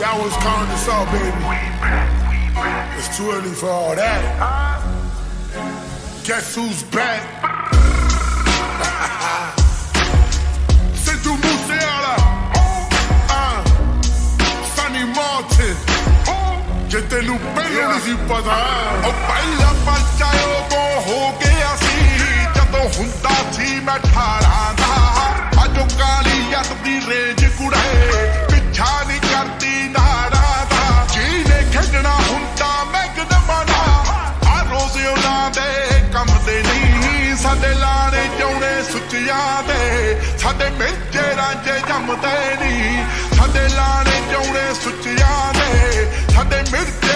Y'all was calling this out, baby. It's too early for all that. Guess who's back? C'est du Mousséala. Sunny Martin. Je te loupé, non si pas ça. ਉਹ ਪਹਿਲਾ ਪਰਚਾਇਓ ਕੋ ਹੋ ਗਿਆ ਸੀ ਜਦੋਂ ਹੁੰਦਾ ਸੀ ਮੈਂ 18 ਦਾ ਅਜੋ ਕਾਲੀ ਜੱਟ ਦੀ ਰੇਂਜ ਕੁੜੇ ਪਿੱਛਾ ਨਹੀਂ ਕਰਦੀ ਨਾਰਾ ਦਾ ਜਿਹਨੇ ਖੇਡਣਾ ਹੁੰਦਾ ਮੈਂ ਕਦਮਾਂ ਦਾ ਆ ਰੋਜ਼ ਉਹਨਾਂ ਦੇ ਕੰਮ ਦੇ ਨਹੀਂ ਸਾਡੇ ਲਾਣੇ ਚਾਉਣੇ ਸੁੱਚਿਆਂ ਦੇ ਸਾਡੇ ਮਿਰਚੇ ਰਾਂਝੇ ਜੰਮਦੇ ਨਹੀਂ ਸਾਡੇ ਲਾਣੇ ਚਾਉਣੇ ਸੁੱਚਿਆਂ ਦੇ ਸਾਡੇ ਮਿਰਚੇ